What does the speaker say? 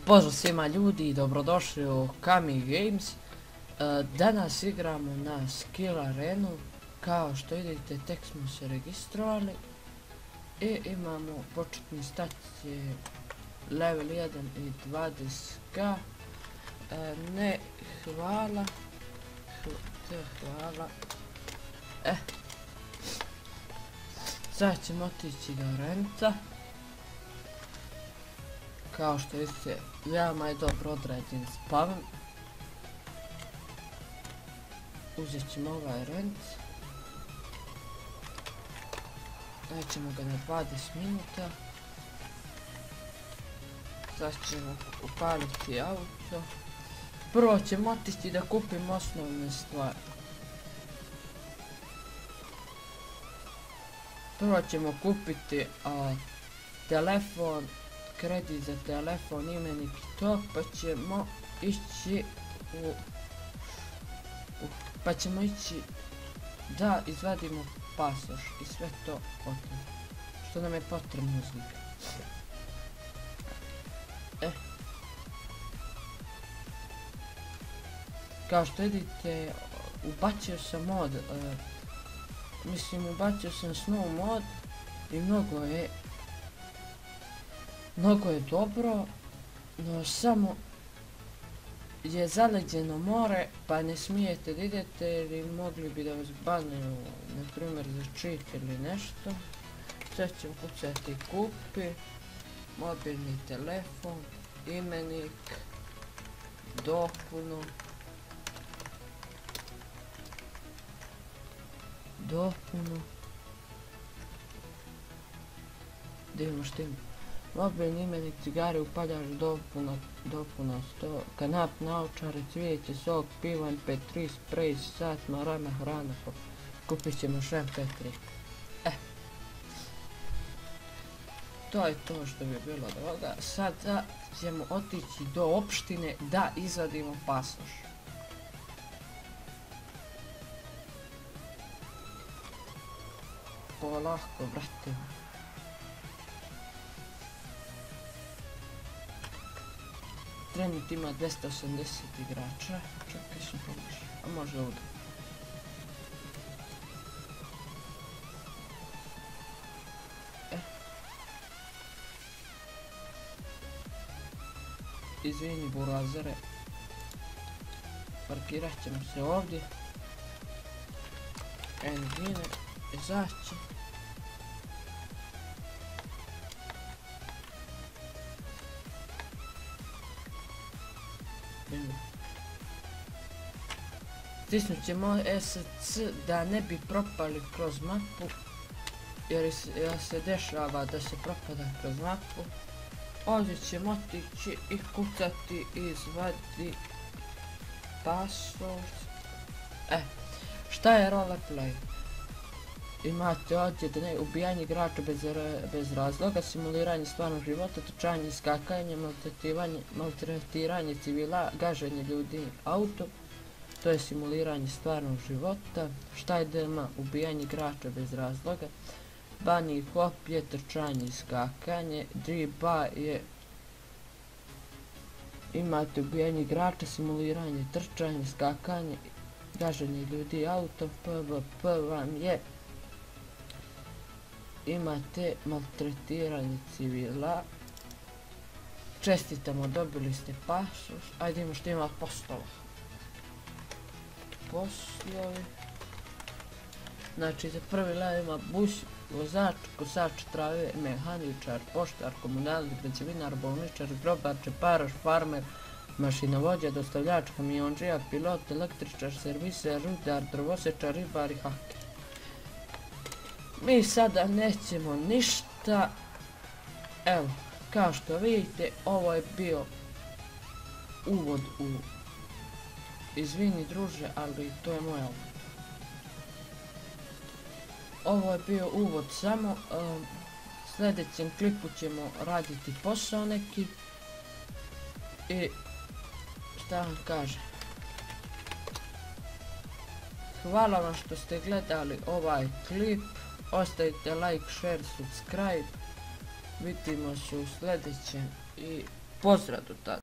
Pozdrav svima ljudi i dobrodošli u Kami Games. Danas igramo na Skill Arenu. Kao što vidite, tek smo se registrovali i imamo početni stat je level 1 i 20k. Ne, hvala. Sad ćemo otići do Renca. Kao što vidite, veoma je dobro odrađen spawn. Uzet ćemo ovaj Renc. Daćemo ga na 20 minuta. Sad ćemo upaliti auto. Prvo ćemo otići da kupimo osnovne stvari. Prvo ćemo kupiti telefon, kredit za telefon, imenik i to, pa ćemo ići da izvadimo pasoš i sve to potom, što nam je potrebno uznika. Kao što vidite, ubacio sam mod, ubacio sam snow mod i mnogo je dobro, no samo je zaleđeno more, pa ne smijete da idete jer mogli bi da vas banuju, na primjer za cheat ili nešto. Sad ćemo kucati kupi, mobilni telefon, imenik, dopunu, da imamo što ima. Mobilni imenik, cigare, upaljač, dopuna 100, kanap, naočare, cvijeće, sok, pivo, mp3, sprej, sat, marama, hrana, kupit ćemo še mp3. To je to što bi bilo od ovoga. Sada ćemo otići do opštine da izvadimo pasoš. Polako, brate. Trenut ima 280 igrača, čekaj sam pogrešio, a može ovdje. Izvini burazere, parkirat ćemo se ovdje. Engine, izaći. Stisnut ćemo SC da ne bi propali kroz mapu, jer se dešava da se propada kroz mapu. Ovdje ćemo otići i kucati izvadi pasoš. Šta je roleplay? Imate ovdje ubijanje igrača bez razloga, simuliranje stvarnog života, trčanje, skakanje, maltretiranje civila, gaženje ljudi auto. To je simuliranje stvarnog života. Šta je DMA? Ubijanje igrača bez razloga. Bunny hop je trčanje i skakanje. Driba je... Imate ubijanje igrača, simuliranje, trčanje, skakanje, gaženje ljudi auto. PvP vam je... Imate maltretiranje civila. Čestitamo, dobili ste pasoš. Ajde imamo što ima poslova. Poslovi. Znači za prvi level ima bus, vozač, kosač trave, mehaničar, poštar, komunalni, građevinar, bolničar, grobar, čeparoš, farmer, mašinovođa, dostavljač, kamionđija, pilot, električar, serviser, rudar, drvosečar, ribar i haker. Mi sada nećemo ništa. Evo, kao što vidite, ovo je bio uvod u... Izvini druže, ali to je moja uvod. Ovo je bio uvod samo. Sljedećem klipu ćemo raditi posao neki. I šta vam kažem. Hvala vam što ste gledali ovaj klip. Ostavite like, share, subscribe. Vidimo se u sljedećem i pozdrav do tada.